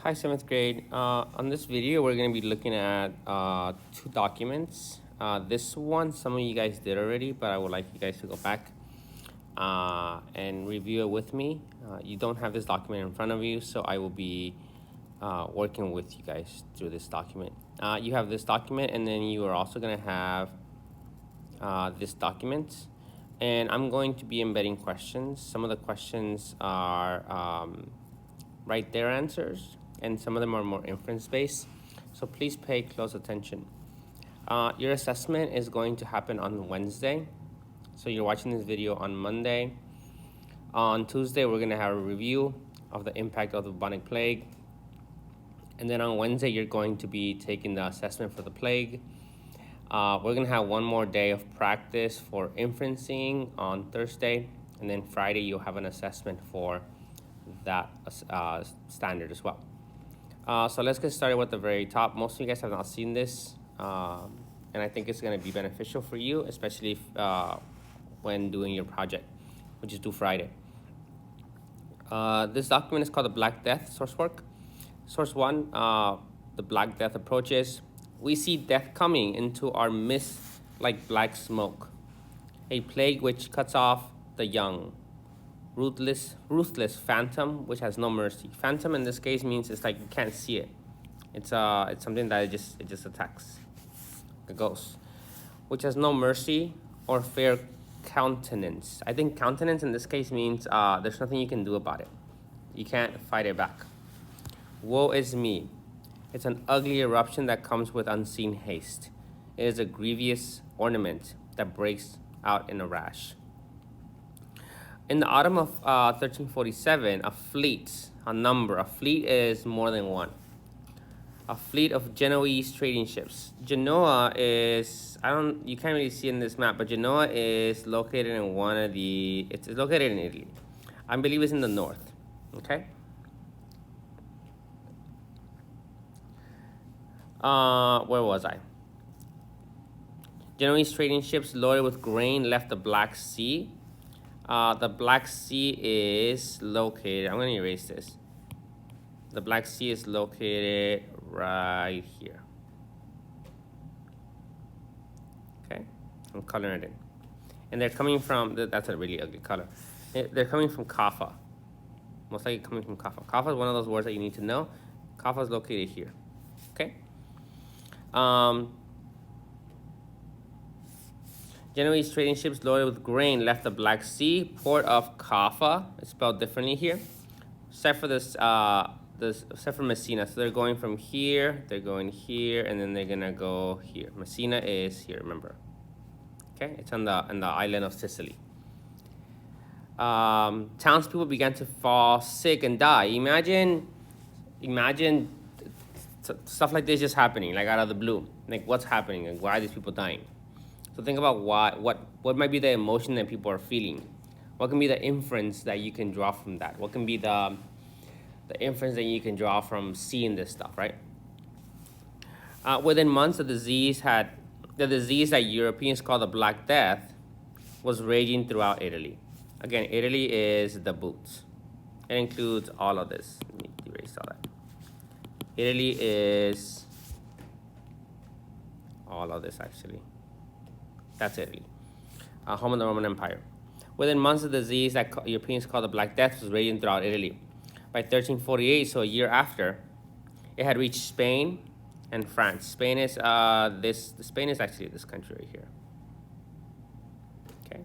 Hi, 7th grade. On this video, we're going to be looking at two documents. This one, some of you guys did already, but I would like you guys to go back and review it with me. You don't have this document in front of you, so I will be working with you guys through this document. You have this document, and then you are also going to have this document. And I'm going to be embedding questions. Some of the questions are right there answers, and some of them are more inference based. So please pay close attention. Your assessment is going to happen on Wednesday. So you're watching this video on Monday. On Tuesday, we're gonna have a review of the impact of the bubonic plague. And then on Wednesday, you're going to be taking the assessment for the plague. We're gonna have one more day of practice for inferencing on Thursday. And then Friday, you'll have an assessment for that standard as well. So let's get started with the very top. Most of you guys have not seen this, and I think it's going to be beneficial for you, especially if, when doing your project, which is due Friday. This document is called the Black Death source work. Source 1, the Black Death approaches. We see death coming into our midst like black smoke, a plague which cuts off the young. Ruthless phantom which has no mercy. Phantom in this case means it's like you can't see it. It's something that it just attacks. A ghost, which has no mercy or fair countenance. I think countenance in this case means there's nothing you can do about it. You can't fight it back. Woe is me. It's an ugly eruption that comes with unseen haste. It is a grievous ornament that breaks out in a rash. In the autumn of 1347, a fleet is more than one. A fleet of Genoese trading ships. Genoa is, you can't really see in this map, but Genoa is located in it's located in Italy. I believe it's in the north, okay? Where was I? Genoese trading ships loaded with grain left the Black Sea. The Black Sea is located, I'm going to erase this. The Black Sea is located right here. Okay, I'm coloring it in. And they're coming from, that's a really ugly color. They're coming from Kaffa. Most likely coming from Kaffa. Kaffa is one of those words that you need to know. Kaffa is located here. Okay. Genoese trading ships loaded with grain left the Black Sea. Port of Kaffa, it's spelled differently here, except for except for Messina. So they're going from here, they're going here, and then they're gonna go here. Messina is here, remember? Okay, it's on the island of Sicily. Townspeople began to fall sick and die. Imagine stuff like this just happening, like out of the blue. Like, what's happening and why are these people dying? So think about what might be the emotion that people are feeling. What can be the inference that you can draw from that? What can be the inference that you can draw from seeing this stuff, right? Within months, the disease that Europeans call the Black Death was raging throughout Italy. Again, Italy is the boots. It includes all of this. Let me erase all that. Italy is all of this, actually. That's Italy, home of the Roman Empire. Within months, the disease that Europeans call the Black Death was raging throughout Italy. By 1348, so a year after, it had reached Spain and France. Spain is Spain is actually this country right here. Okay,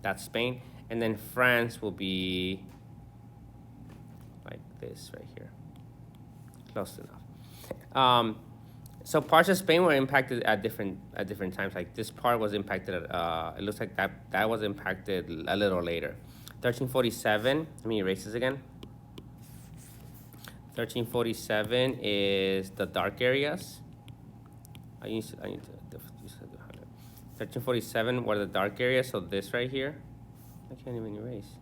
that's Spain, and then France will be like this right here. Close enough. So parts of Spain were impacted at different times. Like this part was impacted. It looks like that was impacted a little later. 1347. Let me erase this again. 1347 is the dark areas. I need to 1347 were the dark areas. So this right here, I can't even erase.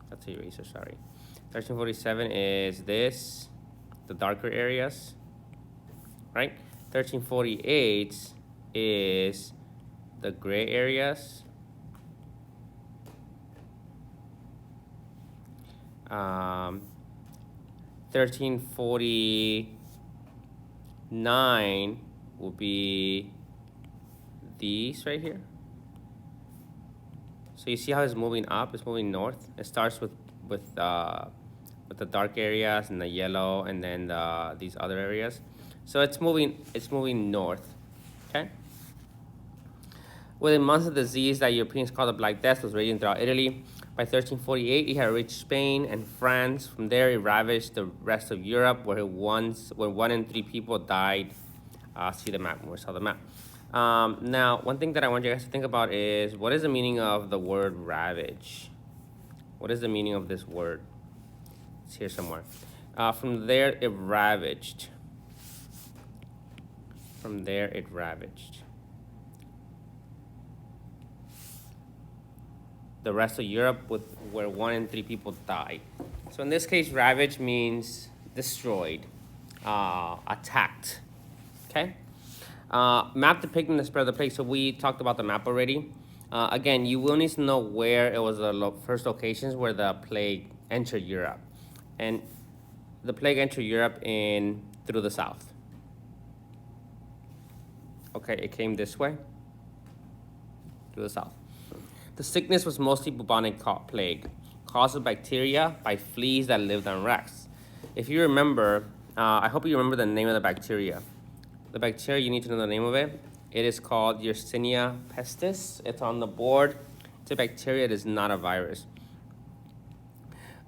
That's the eraser. Sorry. 1347 is this, the darker areas, right? 1348 is the gray areas. 1349 will be these right here. So you see how it's moving up? It's moving north. It starts with the dark areas and the yellow, and then these other areas. So it's moving north. Okay. Within months of the disease that Europeans called the Black Death was raging throughout Italy. By 1348, it had reached Spain and France. From there, it ravaged the rest of Europe, where 1 in 3 people died. See the map. We saw the map. Now, one thing that I want you guys to think about is, what is the meaning of the word ravage? What is the meaning of this word? It's here somewhere. From there, it ravaged. From there, it ravaged the rest of Europe, where 1 in 3 people died. So in this case, ravage means destroyed, attacked. Okay. Map depicting the spread of the plague. So we talked about the map already. Again, you will need to know where it was the first locations where the plague entered Europe. And the plague entered Europe through the south. Okay, it came this way, through the south. The sickness was mostly bubonic plague, caused by bacteria by fleas that lived on rats. If you remember, I hope you remember the name of the bacteria. The bacteria, you need to know the name of it. It is called Yersinia pestis. It's on the board. It's a bacteria. It is not a virus.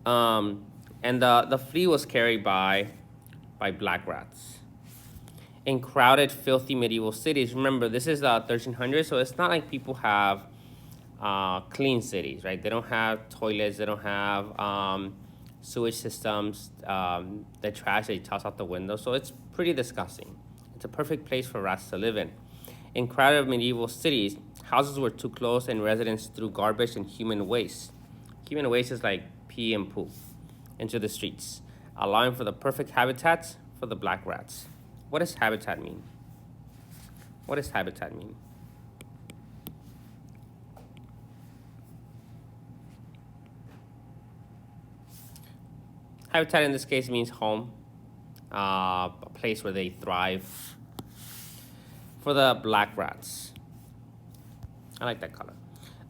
And the flea was carried by black rats. In crowded, filthy medieval cities, remember, this is the 1300s, so it's not like people have clean cities, right? They don't have toilets. They don't have sewage systems. The trash they toss out the window. So it's pretty disgusting. It's a perfect place for rats to live in. In crowded medieval cities, houses were too close and residents threw garbage and human waste. Human waste is like pee and poop into the streets, allowing for the perfect habitats for the black rats. What does habitat mean? What does habitat mean? Habitat in this case means home, a place where they thrive. For the black rats, I like that color.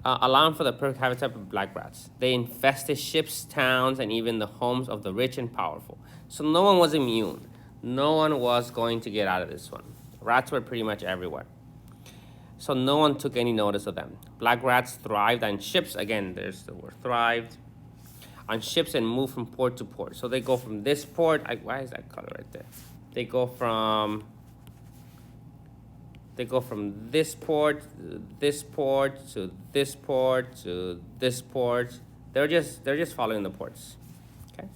Allowing for the perfect habitat for black rats. They infested ships, towns, and even the homes of the rich and powerful. So no one was immune. No one was going to get out of this one. Rats were pretty much everywhere. So no one took any notice of them. Black rats thrived on ships. Again, there's the word thrived. On ships and moved from port to port. So they go from this port. Why is that color right there? They go from this port to this port to this port to this port. They're just following the ports. Okay.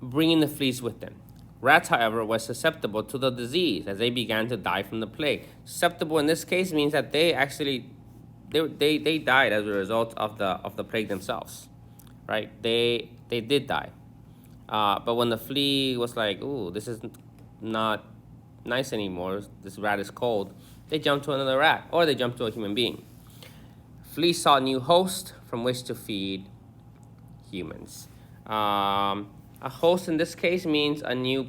Bringing the fleas with them. Rats, however, were susceptible to the disease as they began to die from the plague. Susceptible in this case means that they actually they died as a result of the plague themselves, right? They did die, but when the flea was like, "Ooh, this is not nice anymore. This rat is cold," they jumped to another rat, or they jumped to a human being. Fleas sought new hosts from which to feed humans. A host in this case means a new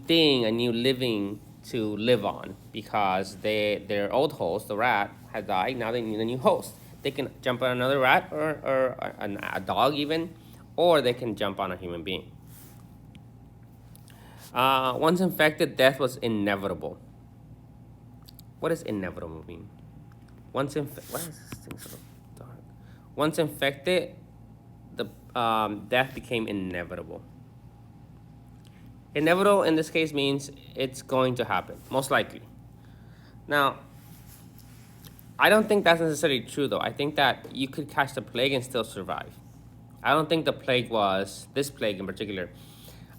thing, a new living to live on, because their old host, the rat, had died. Now they need a new host. They can jump on another rat or a dog even, or they can jump on a human being. Once infected, death was inevitable. What does inevitable mean? Why is this thing so dark? Once infected, the death became inevitable. Inevitable in this case means it's going to happen, most likely. Now, I don't think that's necessarily true, though. I think that you could catch the plague and still survive. I don't think the plague was, this plague in particular,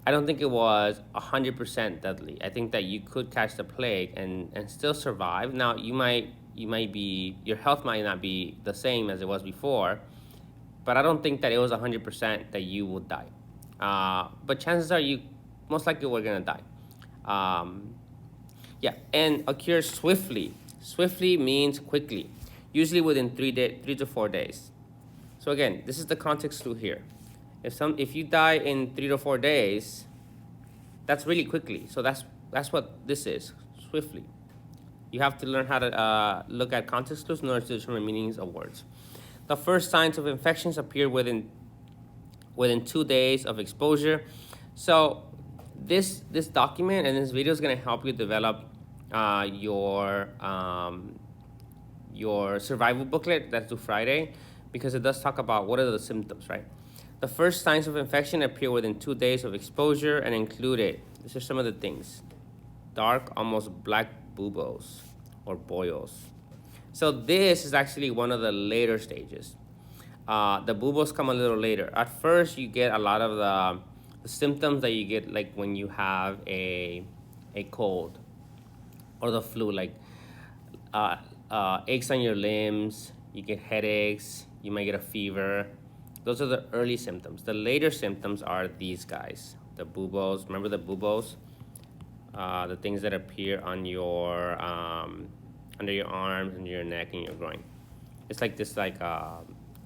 I don't think it was 100% deadly. I think that you could catch the plague and still survive. Now, you might be, your health might not be the same as it was before, but I don't think that it was 100% that you would die. But chances are you most likely were gonna die. Yeah, and occurs swiftly. Swiftly means quickly, usually within 3 to 4 days. So again, this is the context clue here. If you die in 3 to 4 days, that's really quickly. So that's what this is, swiftly. You have to learn how to look at context clues in order to determine meanings of words. The first signs of infections appear within 2 days of exposure. So this document and this video is going to help you develop your survival booklet that's due Friday, because it does talk about what are the symptoms, right? The first signs of infection appear within 2 days of exposure and include these are some of the things: dark, almost black buboes or boils. So this is actually one of the later stages. The buboes come a little later. At first, you get a lot of the symptoms that you get like when you have a cold or the flu, like aches on your limbs, you get headaches, you might get a fever. Those are the early symptoms. The later symptoms are these guys, the buboes. Remember the buboes? The things that appear on your under your arms, and your neck, and your groin. It's like this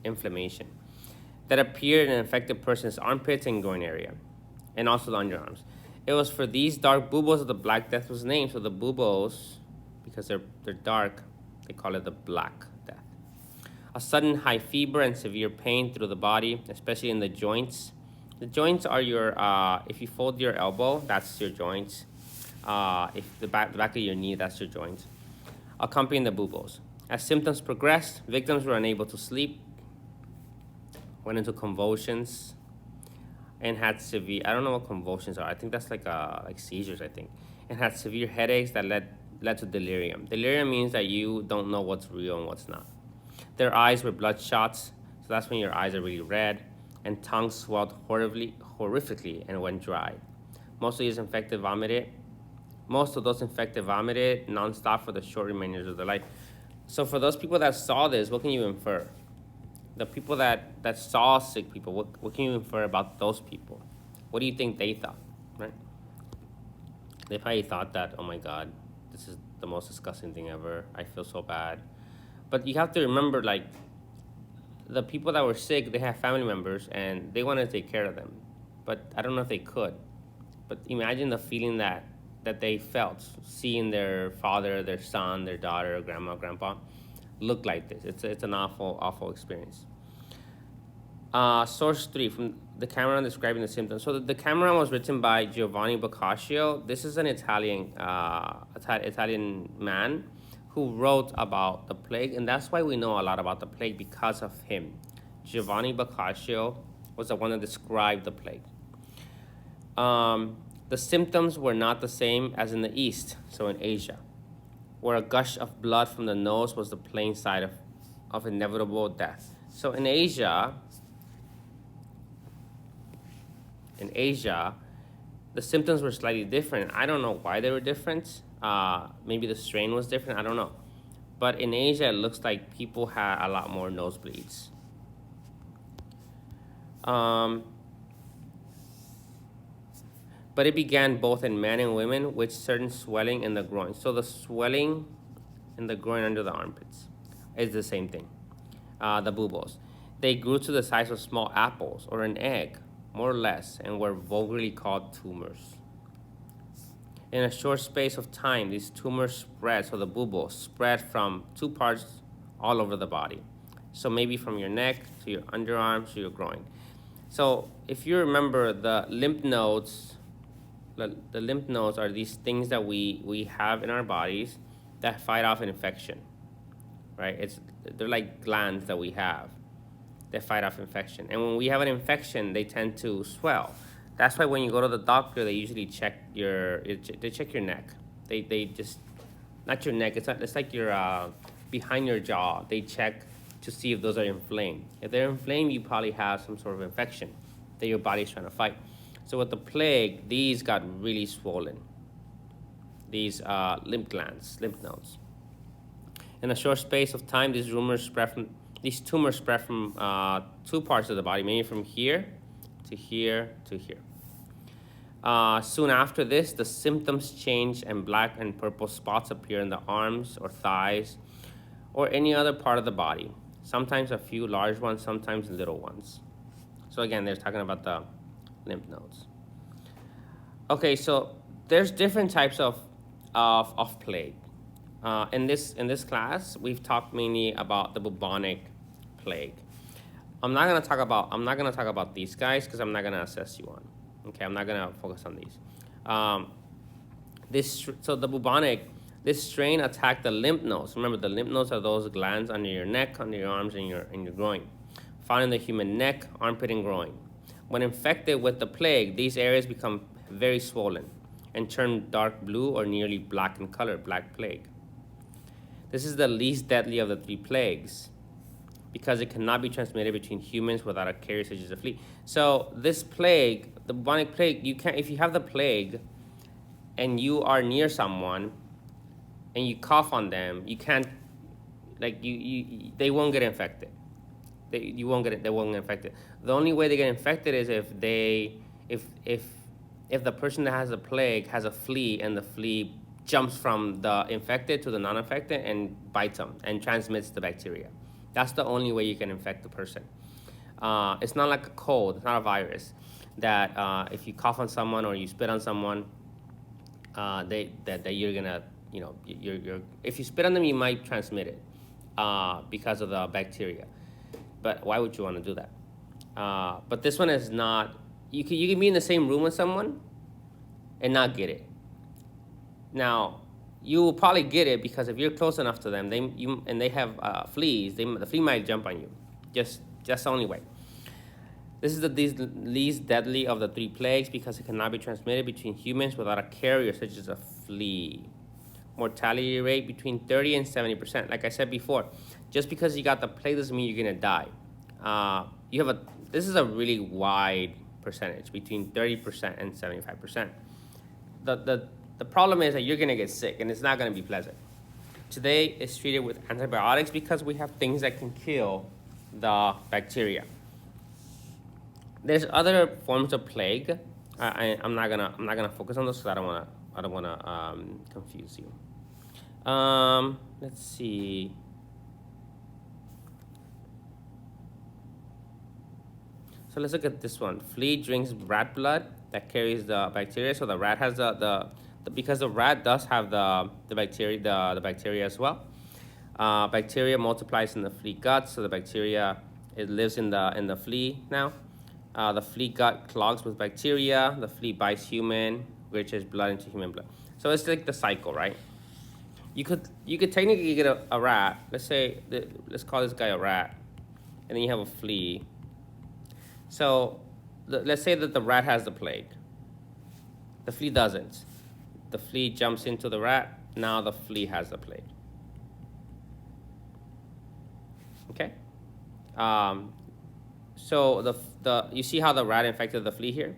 inflammation that appeared in an infected person's armpits and groin area, and also the underarms. It was for these dark buboes that the Black Death was named. So the buboes, because they're dark, they call it the Black Death. A sudden high fever and severe pain through the body, especially in the joints. The joints are your, if you fold your elbow, that's your joints. If the back of your knee, that's your joints. Accompanying the buboes. As symptoms progressed, victims were unable to sleep, went into convulsions, and had severe, I don't know what convulsions are. I think that's like seizures, I think. And had severe headaches that led to delirium. Delirium means that you don't know what's real and what's not. Their eyes were bloodshot, so that's when your eyes are really red, and tongues swelled horrifically and went dry. Most of those infected vomited nonstop for the short remainders of their life. So for those people that saw this, what can you infer? The people that saw sick people, what can you infer about those people? What do you think they thought, right? They probably thought that, oh my God, this is the most disgusting thing ever. I feel so bad. But you have to remember, like, the people that were sick, they have family members, and they want to take care of them. But I don't know if they could. But imagine the feeling that they felt seeing their father, their son, their daughter, grandma, grandpa look like this. It's an awful experience. Source 3 from the Cameron describing the symptoms. So the Cameron was written by Giovanni Boccaccio. This is an Italian man who wrote about the plague, and that's why we know a lot about the plague, because of him. Giovanni Boccaccio was the one that described the plague. The symptoms were not the same as in the East, so in Asia, where a gush of blood from the nose was the plain sight of inevitable death. So in Asia, the symptoms were slightly different. I don't know why they were different. Maybe the strain was different, I don't know. But in Asia, it looks like people had a lot more nosebleeds. But it began both in men and women with certain swelling in the groin. So the swelling in the groin under the armpits is the same thing, the buboes. They grew to the size of small apples or an egg, more or less, and were vulgarly called tumors. In a short space of time, these tumors spread, so the buboes spread from 2 parts all over the body. So maybe from your neck to your underarms to your groin. So if you remember, the lymph nodes are these things that we have in our bodies that fight off an infection, right? They're like glands that we have that fight off infection. And when we have an infection, they tend to swell. That's why when you go to the doctor, they usually check your neck. They just, not your neck, it's like your, behind your jaw. They check to see if those are inflamed. If they're inflamed, you probably have some sort of infection that your body's trying to fight. So with the plague, these got really swollen, these lymph nodes. In a short space of time, these tumors spread from 2 parts of the body, maybe from here to here to here. Soon after this, the symptoms change and black and purple spots appear in the arms or thighs or any other part of the body. Sometimes a few large ones, sometimes little ones. So again, they're talking about the lymph nodes. Okay, so there's different types of plague. In this class, we've talked mainly about the bubonic plague. I'm not gonna talk about these guys because I'm not gonna assess you on. Okay, I'm not gonna focus on these. So the bubonic, this strain attacked the lymph nodes. Remember, the lymph nodes are those glands under your neck, under your arms, and your groin, found in the human neck, armpit, and groin. When infected with the plague, these areas become very swollen and turn dark blue or nearly black in color, black plague. This is the least deadly of the 3 plagues because it cannot be transmitted between humans without a carrier such as a flea. So this plague, the bubonic plague, you can't, if you have the plague and you are near someone and you cough on them, you can't, like they won't get infected. They won't get infected. The only way they get infected is if the person that has the plague has a flea and the flea jumps from the infected to the non-infected and bites them and transmits the bacteria. That's the only way you can infect the person. It's not like a cold. It's not a virus that if you cough on someone or you spit on someone, that you're gonna, you're if you spit on them, you might transmit it because of the bacteria. But why would you want to do that? But this one is not. You can be in the same room with someone and not get it. Now, you will probably get it because if you're close enough to them, they have fleas, the flea might jump on you. Just the only way. This is the least deadly of the 3 plagues because it cannot be transmitted between humans without a carrier such as a flea. Mortality rate between 30 and 70%. Like I said before, just because you got the plague doesn't mean you're gonna die. This is a really wide percentage between 30% and 75%. The problem is that you're gonna get sick and it's not gonna be pleasant. Today it's treated with antibiotics because we have things that can kill the bacteria. There's other forms of plague. I'm not gonna focus on those because I don't wanna confuse you. Let's see. So let's look at this one. Flea drinks rat blood that carries the bacteria. So the rat has because the rat does have the bacteria as well. Bacteria multiplies in the flea gut, so the bacteria lives in the flea now. The flea gut clogs with bacteria. The flea bites human, which is blood into human blood. So it's like the cycle, right? You could technically get a rat. Let's call this guy a rat, and then you have a flea. So let's say that the rat has the plague. The flea doesn't. The flea jumps into the rat. Now the flea has the plague. Okay. So you see how the rat infected the flea here?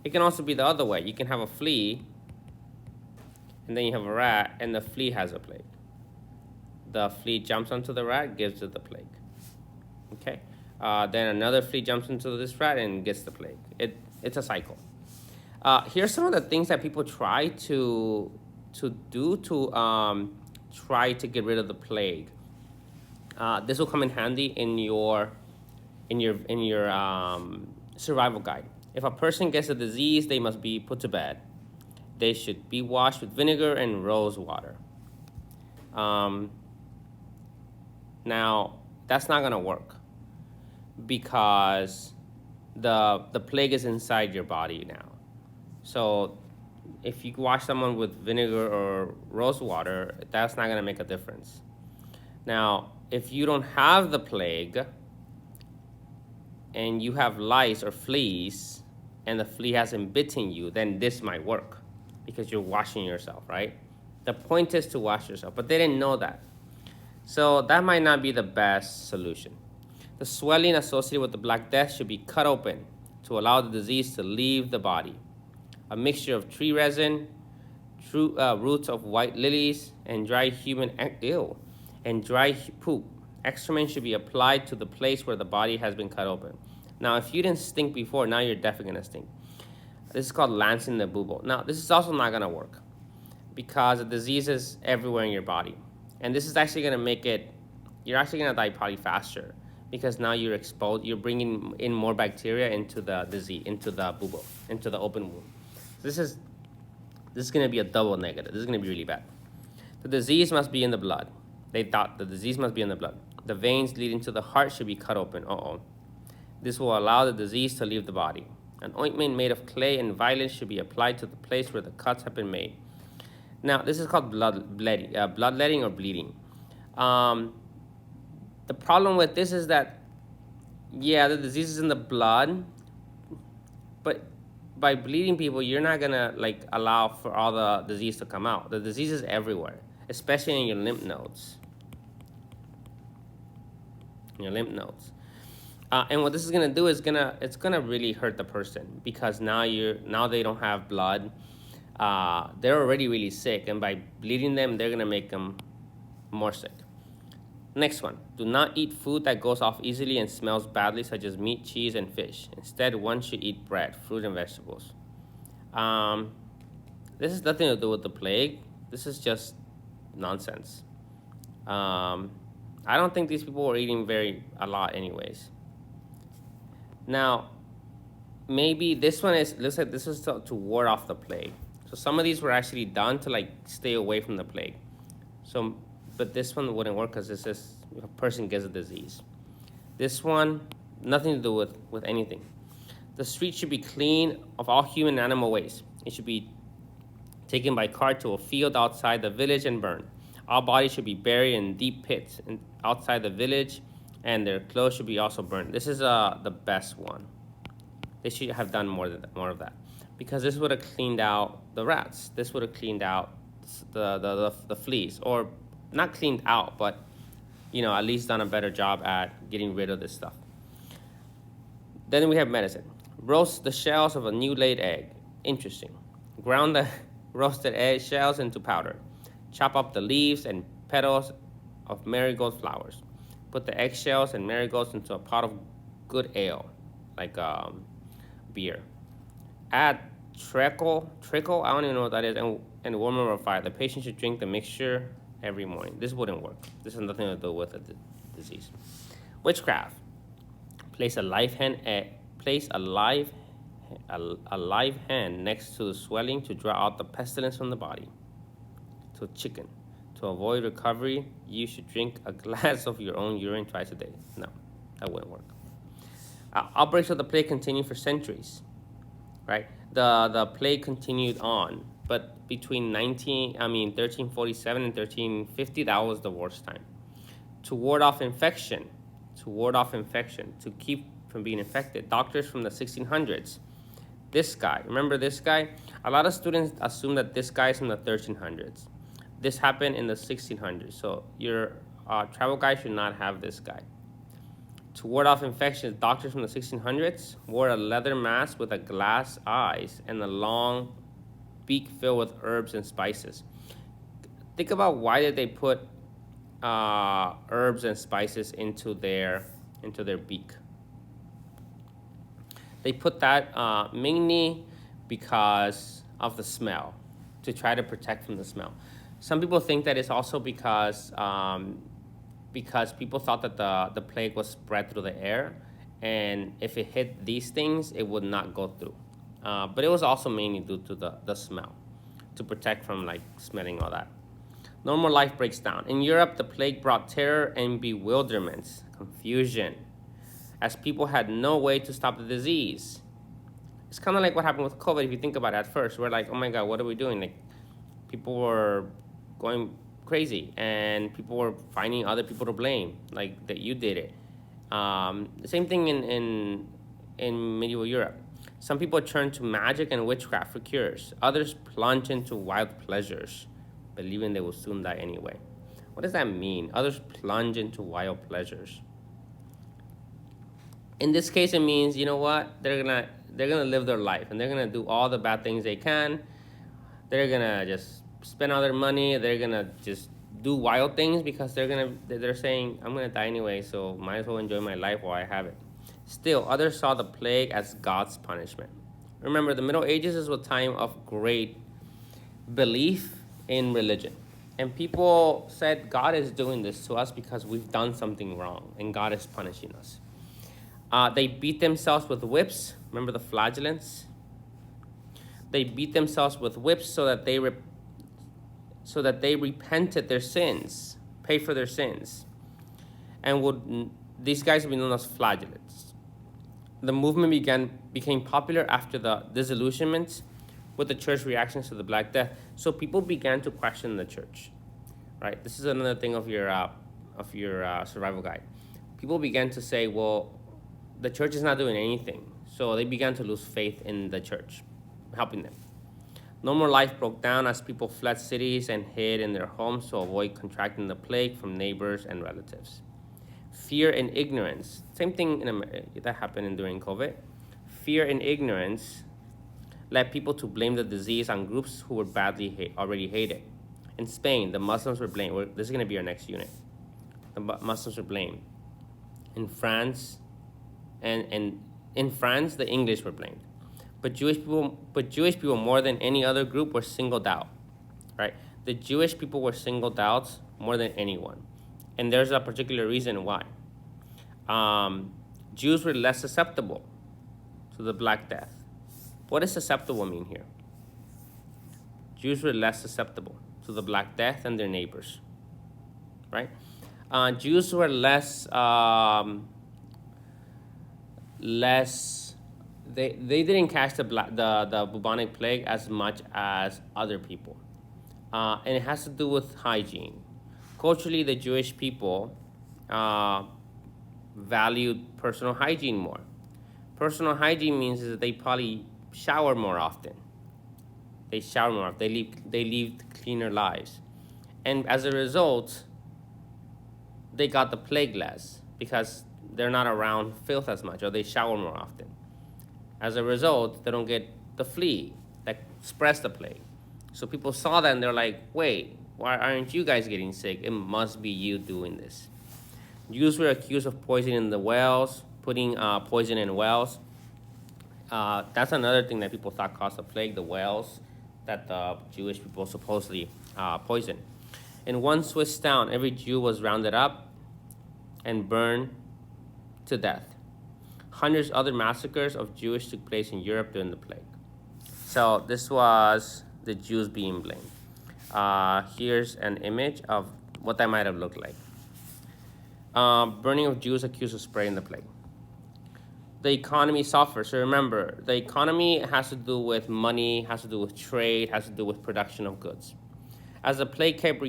It can also be the other way. You can have a flea, and then you have a rat, and the flea has a plague. The flea jumps onto the rat, gives it the plague. Okay. Then another flea jumps into this rat and gets the plague. It's a cycle. Here's some of the things that people try to do to try to get rid of the plague. This will come in handy in your survival guide. If a person gets a disease, they must be put to bed. They should be washed with vinegar and rose water. Now, that's not gonna work because the plague is inside your body now. So if you wash someone with vinegar or rose water, that's not gonna make a difference. Now, if you don't have the plague and you have lice or fleas and the flea hasn't bitten you, then this might work because you're washing yourself, right? The point is to wash yourself, but they didn't know that. So that might not be the best solution. The swelling associated with the Black Death should be cut open to allow the disease to leave the body. A mixture of tree resin, roots of white lilies, and dry dry poop excrement should be applied to the place where the body has been cut open. Now, if you didn't stink before, now you're definitely gonna stink. This is called lancing the bubo. Now, this is also not gonna work because the disease is everywhere in your body. And this is actually gonna make it, you're actually gonna die probably faster because now you're exposed, you're bringing in more bacteria into the disease, into the bubo, into the open wound. This is gonna be a double negative. This is gonna be really bad. The disease must be in the blood. They thought the disease must be in the blood. The veins leading to the heart should be cut open. This will allow the disease to leave the body. An ointment made of clay and violence should be applied to the place where the cuts have been made. Now, this is called bloodletting or bleeding. The problem with this is that, yeah, the disease is in the blood, but by bleeding people, you're not gonna like allow for all the disease to come out. The disease is everywhere, especially in your lymph nodes. And what this is gonna do is it's gonna really hurt the person because now they don't have blood. They're already really sick, and by bleeding them, they're gonna make them more sick. Next one, do not eat food that goes off easily and smells badly, such as meat, cheese, and fish. Instead, one should eat bread, fruit, and vegetables. This has nothing to do with the plague. This is just nonsense. I don't think these people were eating a lot anyways. Now, maybe this one looks like this is to ward off the plague. So some of these were actually done to like stay away from the plague. So, but this one wouldn't work because this is if a person gets a disease. This one, nothing to do with anything. The street should be clean of all human and animal waste. It should be taken by cart to a field outside the village and burned. All bodies should be buried in deep pits outside the village, and their clothes should be also burned. This is the best one. They should have done more of that, because this would have cleaned out the rats. This would have cleaned out the fleas, or not cleaned out, but at least done a better job at getting rid of this stuff. Then we have medicine. Roast the shells of a new laid egg. Interesting. Ground the roasted egg shells into powder. Chop up the leaves and petals of marigold flowers. Put the eggshells and marigolds into a pot of good ale, like beer. Add treacle, I don't even know what that is, and warm over a fire. The patient should drink the mixture every morning. This wouldn't work. This has nothing to do with the disease. Witchcraft. Place a live hand next to the swelling to draw out the pestilence from the body. So chicken. To avoid recovery, you should drink a glass of your own urine twice a day. No, that wouldn't work. Outbreaks of the plague continued for centuries, right? The plague continued on, but between 1347 and 1350, that was the worst time. To ward off infection, to keep from being infected, doctors from the 1600s, this guy, remember this guy? A lot of students assume that this guy is from the 1300s. This happened in the 1600s, so your travel guide should not have this guy. To ward off infections, doctors from the 1600s wore a leather mask with a glass eyes and a long beak filled with herbs and spices. Think about why did they put herbs and spices into their beak. They put that mainly because of the smell, to try to protect from the smell. Some people think that it's also because people thought that the plague was spread through the air, and if it hit these things, it would not go through. But it was also mainly due to the smell, to protect from like smelling all that. Normal life breaks down. In Europe, the plague brought terror and bewilderment, confusion, as people had no way to stop the disease. It's kind of like what happened with COVID. If you think about it, at first, we're like, oh my God, what are we doing? Like, people were going crazy, and people were finding other people to blame, like that you did it. The same thing in medieval Europe. Some people turn to magic and witchcraft for cures. Others plunge into wild pleasures, believing they will soon die anyway. What does that mean? Others plunge into wild pleasures. In this case, it means, you know what? They're gonna live their life, and they're gonna do all the bad things they can. They're gonna just spend all their money. They're gonna just do wild things because they're saying, I'm gonna die anyway, so might as well enjoy my life while I have it. Still, others saw the plague as God's punishment. Remember, the Middle Ages is a time of great belief in religion. And people said God is doing this to us because we've done something wrong and God is punishing us. They beat themselves with whips. Remember the flagellants? They beat themselves with whips so that they repented their sins, paid for their sins, and these guys would be known as flagellants. The movement became popular after the disillusionment with the church reactions to the Black Death. So people began to question the church, right? This is another thing of your survival guide. People began to say, well, the church is not doing anything. So they began to lose faith in the church, helping them. Normal life broke down as people fled cities and hid in their homes to avoid contracting the plague from neighbors and relatives. Fear and ignorance, same thing that happened during COVID. Fear and ignorance led people to blame the disease on groups who were already hated. In Spain, the Muslims were blamed. This is going to be our next unit. The Muslims were blamed. In France, and in France, the English were blamed. But Jewish people more than any other group were singled out, right? The Jewish people were singled out more than anyone. And there's a particular reason why. Jews were less susceptible to the Black Death. What does susceptible mean here? Jews were less susceptible to the Black Death than their neighbors, right? Jews were they didn't catch the bubonic plague as much as other people. And it has to do with hygiene. Culturally, the Jewish people valued personal hygiene more. Personal hygiene means is that they probably shower more often. They shower more often. They lived cleaner lives. And as a result, they got the plague less because they're not around filth as much, or they shower more often. As a result, they don't get the flea that spreads the plague. So people saw that and they're like, wait, why aren't you guys getting sick? It must be you doing this. Jews were accused of poisoning the wells, putting poison in wells. That's another thing that people thought caused the plague, the wells that the Jewish people supposedly poisoned. In one Swiss town, every Jew was rounded up and burned to death. Hundreds of other massacres of Jews took place in Europe during the plague. So this was the Jews being blamed. Here's an image of what that might have looked like. Burning of Jews accused of spreading the plague. The economy suffers. So remember, the economy has to do with money, has to do with trade, has to do with production of goods. As the plague kept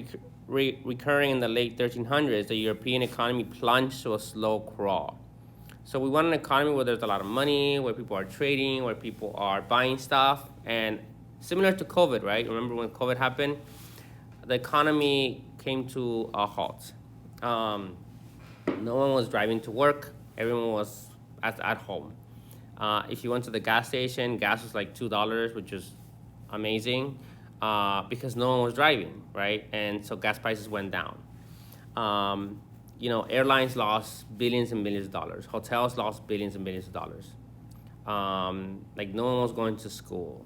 recurring in the late 1300s, the European economy plunged to a slow crawl. So we want an economy where there's a lot of money, where people are trading, where people are buying stuff, and similar to COVID, right? Remember when COVID happened? The economy came to a halt. No one was driving to work. Everyone was at home. If you went to the gas station, gas was like $2, which is amazing because no one was driving, right? And so gas prices went down. Airlines lost billions and billions of dollars. Hotels lost billions and billions of dollars. Like no one was going to school.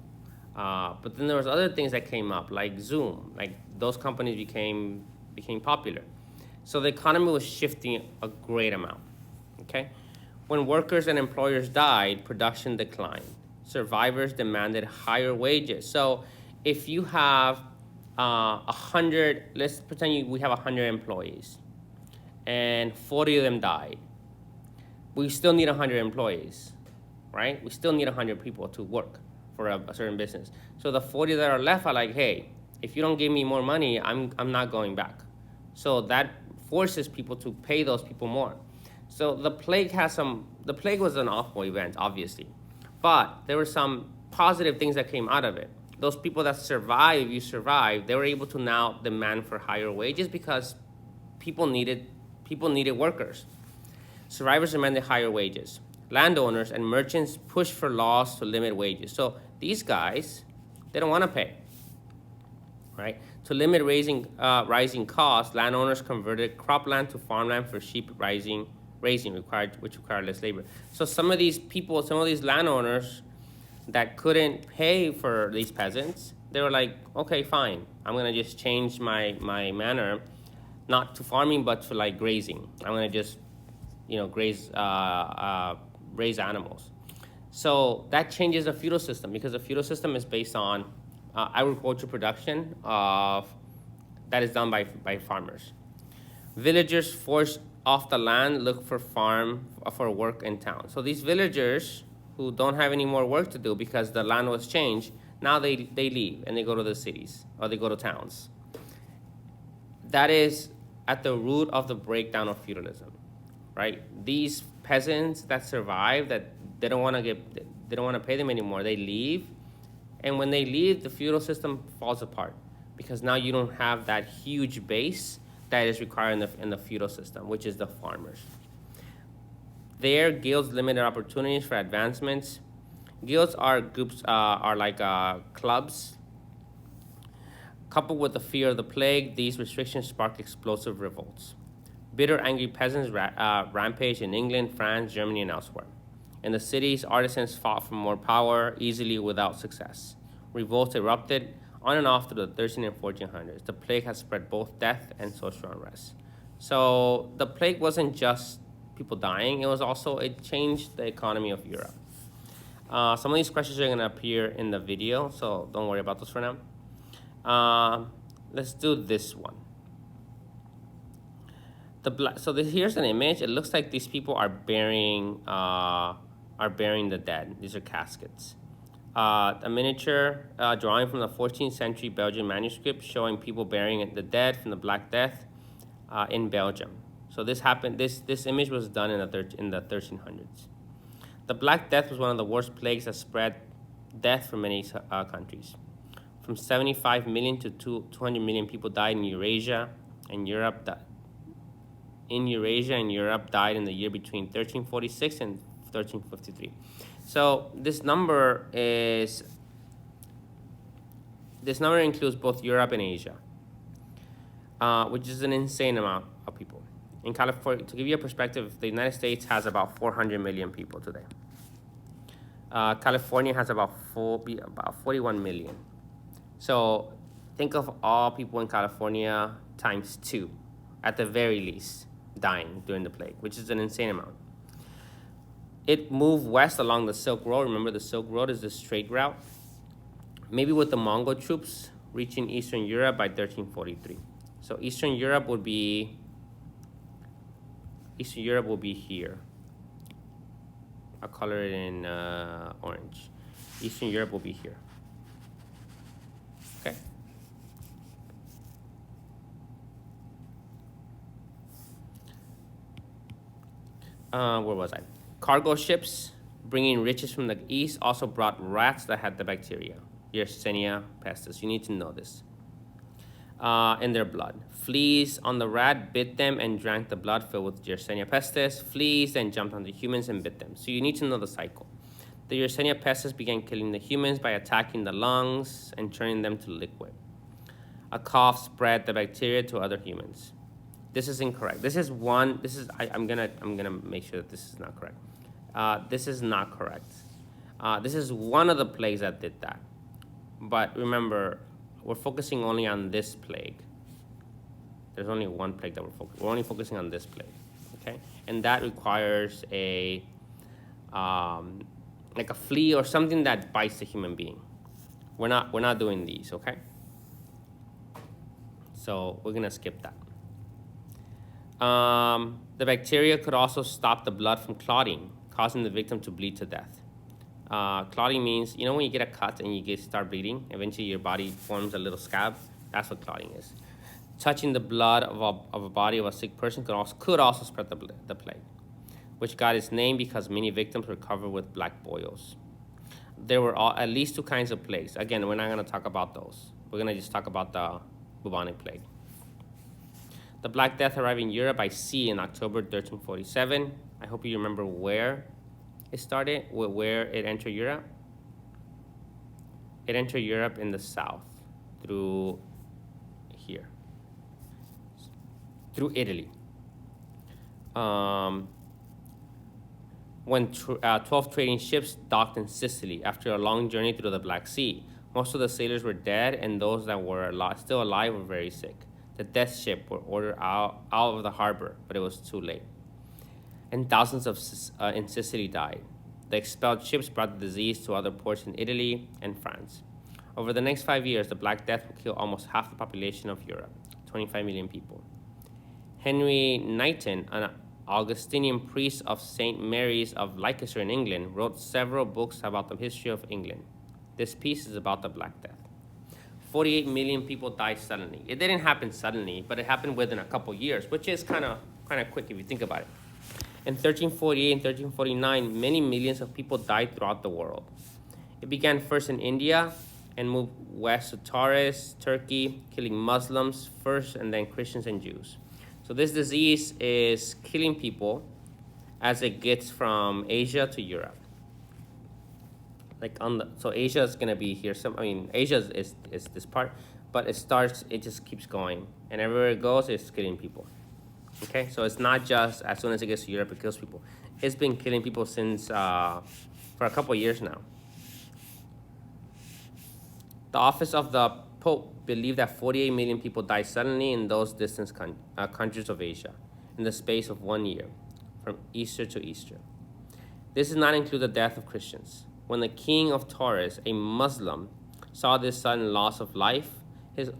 But then there was other things that came up, like Zoom. Like those companies became popular. So the economy was shifting a great amount, okay? When workers and employers died, production declined. Survivors demanded higher wages. So if you have 100, let's pretend we have 100 employees and 40 of them died. We still need 100 employees, right? We still need 100 people to work for a certain business. So the 40 that are left are like, hey, if you don't give me more money, I'm not going back. So that forces people to pay those people more. So the plague was an awful event, obviously, but there were some positive things that came out of it. Those people that survived, they were able to now demand for higher wages because people needed workers. Survivors demanded higher wages. Landowners and merchants pushed for laws to limit wages. So these guys, they don't want to pay, right? To limit rising costs, landowners converted cropland to farmland for sheep raising which required less labor. So some of these landowners that couldn't pay for these peasants, they were like, okay, fine. I'm gonna just change my manner, not to farming, but to like grazing. I'm gonna just, raise animals. So that changes the feudal system, because the feudal system is based on agricultural production that is done by farmers. Villagers forced off the land look for work in town. So these villagers who don't have any more work to do because the land was changed, now they leave and they go to the cities or they go to towns. That is at the root of the breakdown of feudalism, right? These peasants that survive, that they don't want to pay them anymore, they leave, and when they leave, the feudal system falls apart, because now you don't have that huge base that is required in the feudal system, which is the farmers. There, guilds limited opportunities for advancements. Guilds are groups, are like clubs. Coupled with the fear of the plague, these restrictions sparked explosive revolts. Bitter, angry peasants rampaged in England, France, Germany, and elsewhere. In the cities, artisans fought for more power, easily without success. Revolts erupted on and off through the 13 and 1400s. The plague has spread both death and social unrest. So the plague wasn't just people dying, it changed the economy of Europe. Some of these questions are going to appear in the video, so don't worry about those for now. Let's do this one. Here's an image. It looks like these people are burying the dead. These are caskets. A miniature drawing from the 14th century Belgian manuscript showing people burying the dead from the Black Death in Belgium. So this happened. This image was done in the 1300s. The Black Death was one of the worst plagues that spread death from many countries. From 75 million to 200 million people died in Eurasia and Europe. Died in the year between 1346 and 1353. So this number includes both Europe and Asia, which is an insane amount of people. In California, to give you a perspective, the United States has about 400 million people today. California has about 41 million. So think of all people in California times 2, at the very least, dying during the plague, which is an insane amount. It moved west along the Silk Road. Remember, the Silk Road is the straight route. Maybe with the Mongol troops reaching Eastern Europe by 1343. So Eastern Europe will be here. I'll color it in orange. Eastern Europe will be here. Okay. Where was I? Cargo ships bringing riches from the east also brought rats that had the bacteria, Yersinia pestis. You need to know this. In their blood. Fleas on the rat bit them and drank the blood filled with Yersinia pestis. Fleas then jumped on the humans and bit them. So you need to know the cycle. The Yersinia pestis began killing the humans by attacking the lungs and turning them to liquid. A cough spread the bacteria to other humans. This is incorrect. I'm gonna make sure that this is not correct. This is not correct. This is one of the plagues that did that. But remember, we're focusing only on this plague. There's only one plague that we're only focusing on this plague, okay? And that requires like a flea or something that bites the human being. We're not doing these, okay? So we're gonna skip that. The bacteria could also stop the blood from clotting, causing the victim to bleed to death. Clotting means, when you get a cut and you start bleeding, eventually your body forms a little scab. That's what clotting is. Touching the blood of a body of a sick person could also spread the plague, which got its name because many victims were covered with black boils. There were at least 2 kinds of plagues. Again, we're not going to talk about those. We're going to just talk about the bubonic plague. The Black Death arrived in Europe by sea in October 1347. I hope you remember where it started, where it entered Europe. It entered Europe in the south through here, through Italy. when 12 trading ships docked in Sicily after a long journey through the Black Sea. Most of the sailors were dead, and those that were still alive were very sick. The death ship were ordered out of the harbor, but it was too late. And thousands in Sicily died. The expelled ships brought the disease to other ports in Italy and France. Over the next 5 years, the Black Death will kill almost half the population of Europe, 25 million people. Henry Knighton, an Augustinian priest of St. Mary's of Leicester in England, wrote several books about the history of England. This piece is about the Black Death. 48 million people died suddenly. It didn't happen suddenly, but it happened within a couple years, which is kind of quick if you think about it. In 1348 and 1349, many millions of people died throughout the world. It began first in India and moved west to Taurus, Turkey, killing Muslims first and then Christians and Jews. So this disease is killing people as it gets from Asia to Europe. So Asia is gonna be here. Asia is this part, but it just keeps going, and everywhere it goes, it's killing people. Okay, so it's not just as soon as it gets to Europe, it kills people. It's been killing people since for a couple of years now. The office of the Pope believed that 48 million people died suddenly in those distant countries of Asia in the space of 1 year, from Easter to Easter. This does not include the death of Christians. When the king of Taurus, a Muslim, saw this sudden loss of life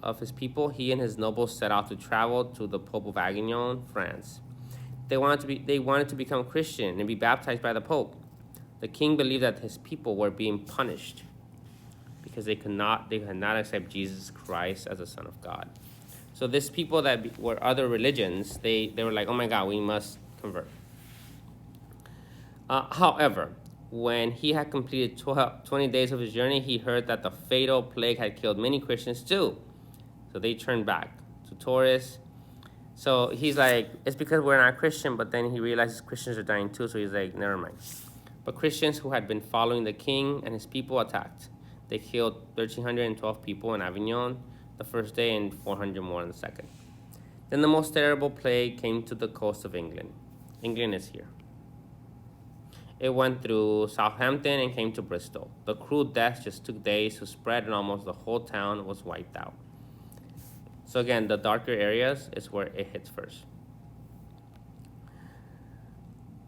of his people, he and his nobles set out to travel to the Pope of Avignon, France. They wanted to become Christian and be baptized by the Pope. The king believed that his people were being punished because they could not accept Jesus Christ as the Son of God. So these people that were other religions, they were like, oh my God, we must convert. However, when he had completed 20 days of his journey, he heard that the fatal plague had killed many Christians too. So they turned back to Taurus. So he's like, it's because we're not Christian, but then he realizes Christians are dying too, so he's like, never mind. But Christians who had been following the king and his people attacked. They killed 1,312 people in Avignon the first day and 400 more on the second. Then the most terrible plague came to the coast of England. England is here. It went through Southampton and came to Bristol. The cruel death just took days to spread, and almost the whole town was wiped out. So again, the darker areas is where it hits first.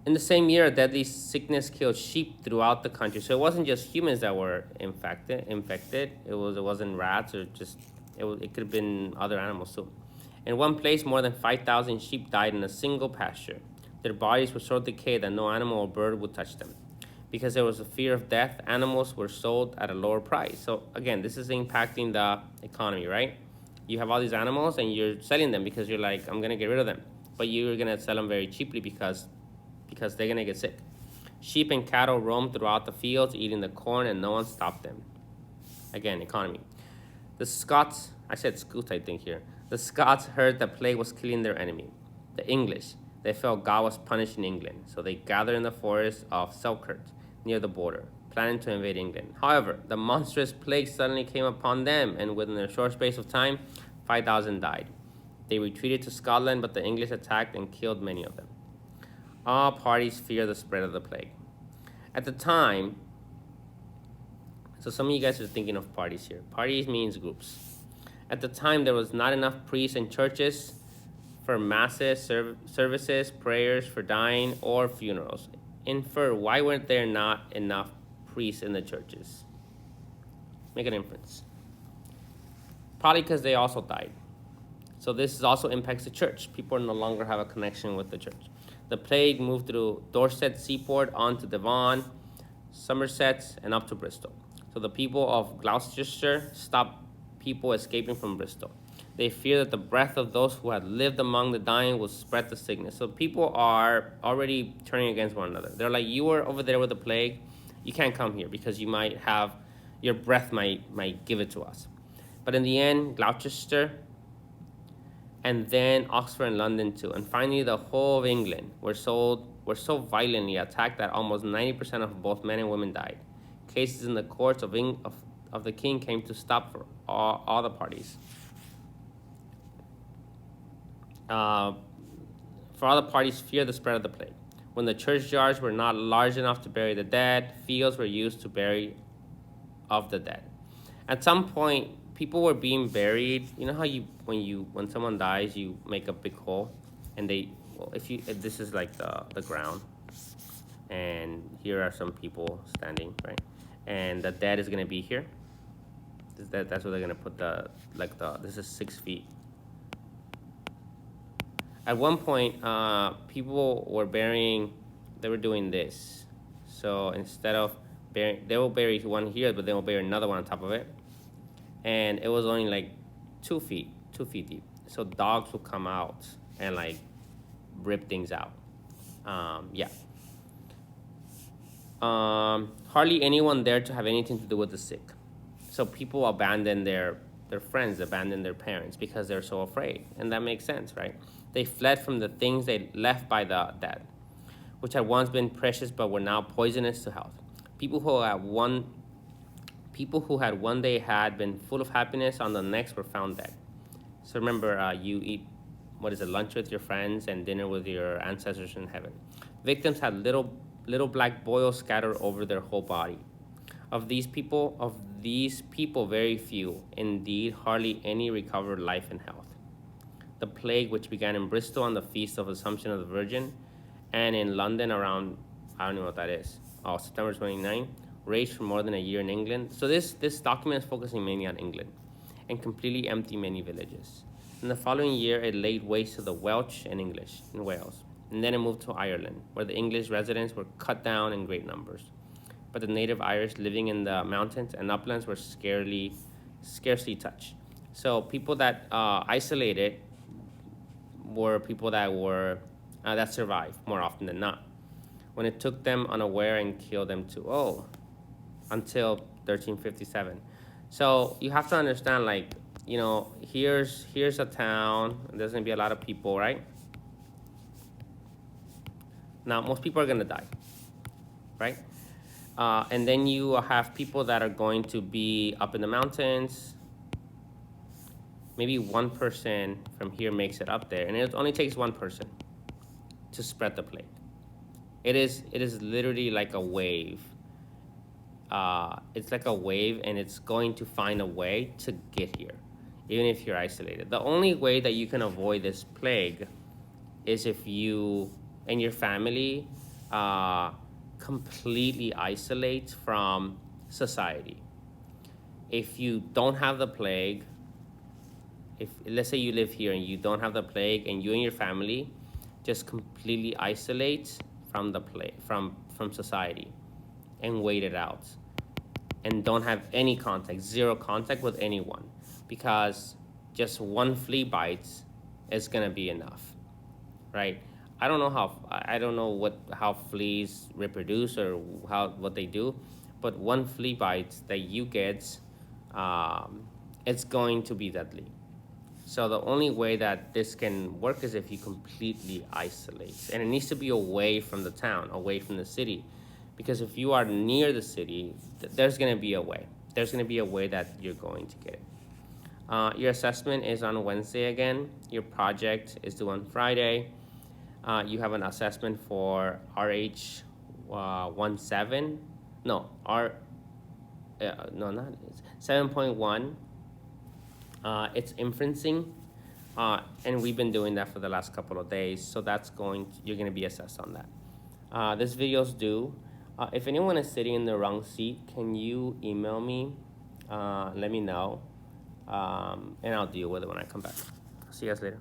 In the same year, a deadly sickness killed sheep throughout the country. So it wasn't just humans that were infected. It wasn't rats or it could have been other animals too. In one place, more than 5,000 sheep died in a single pasture. Their bodies were so decayed that no animal or bird would touch them. Because there was a fear of death, animals were sold at a lower price. So again, this is impacting the economy, right? You have all these animals and you're selling them because you're like, I'm gonna get rid of them. But you're gonna sell them very cheaply because they're gonna get sick. Sheep and cattle roamed throughout the fields, eating the corn, and no one stopped them. Again, economy. The Scots, I said Scots, I think here. The Scots heard the plague was killing their enemy, the English. They felt God was punishing England, so they gathered in the forest of Selkirk, near the border, planning to invade England. However, the monstrous plague suddenly came upon them, and within a short space of time, 5,000 died. They retreated to Scotland, but the English attacked and killed many of them. All parties fear the spread of the plague. At the time, so some of you guys are thinking of parties here. Parties means groups. At the time, there was not enough priests in churches for masses, services, prayers for dying, or funerals. Infer, why weren't there not enough priests in the churches? Make an inference. Probably because they also died. So this also impacts the church. People no longer have a connection with the church. The plague moved through Dorset seaport onto Devon, Somerset, and up to Bristol. So the people of Gloucestershire stopped people escaping from Bristol. They feared that the breath of those who had lived among the dying would spread the sickness. So people are already turning against one another. They're like, you were over there with the plague. You can't come here because you might have, your breath might give it to us. But in the end, Gloucester, and then Oxford and London too. And finally, the whole of England were so violently attacked that almost 90% of both men and women died. Cases in the courts of the king came to stop for all the parties. For all the parties feared the spread of the plague. When the churchyards were not large enough to bury the dead, fields were used to bury of the dead. At some point, people were being buried. You know how when someone dies, you make a big hole, and if this is like the ground, and here are some people standing, right, and the dead is gonna be here. That's where they're gonna put this is 6 feet. At one point, people were burying. They were doing this. So instead of burying, they will bury one here, but they will bury another one on top of it. And it was only like 2 feet deep. So dogs would come out and like rip things out. Yeah. Hardly anyone there to have anything to do with the sick. So people abandon their friends, abandon their parents because they're so afraid. And that makes sense, right? They fled from the things they left by the dead, which had once been precious but were now poisonous to health. People who had one day had been full of happiness, on the next were found dead. So remember, you eat, lunch with your friends and dinner with your ancestors in heaven. Victims had little black boils scattered over their whole body. Of these people, very few, indeed hardly any, recovered life and health. The plague, which began in Bristol on the Feast of Assumption of the Virgin, and in London around, I don't know what that is, September 29, raged for more than a year in England. So this document is focusing mainly on England, and completely emptied many villages. In the following year, it laid waste to the Welsh and English in Wales, and then it moved to Ireland, where the English residents were cut down in great numbers. But the native Irish living in the mountains and uplands were scarcely touched. So people that isolated were people that survived more often than not. When it took them unaware and killed them too, until 1357. So you have to understand, like, here's a town. There's gonna be a lot of people, right? Now most people are gonna die, right? And then you have people that are going to be up in the mountains. Maybe one person from here makes it up there, and it only takes one person to spread the plague. It is literally like a wave. It's like a wave, and it's going to find a way to get here, even if you're isolated. The only way that you can avoid this plague is if you and your family completely isolate from society. If you don't have the plague, if let's say you live here and you don't have the plague, and you and your family just completely isolate from the plague, from society, and wait it out, and don't have any contact, zero contact with anyone, because just one flea bite is gonna be enough, right? I don't know how fleas reproduce or what they do, but one flea bite that you get, it's going to be deadly. So the only way that this can work is if you completely isolate, and it needs to be away from the town, away from the city, because if you are near the city, there's going to be a way. There's going to be a way that you're going to get it. Your assessment is on Wednesday again. Your project is due on Friday. You have an assessment for RH 17. No, 7.1. It's inferencing, and we've been doing that for the last couple of days. So you're going to be assessed on that. This video's due. If anyone is sitting in the wrong seat, can you email me? Let me know, and I'll deal with it when I come back. See you guys later.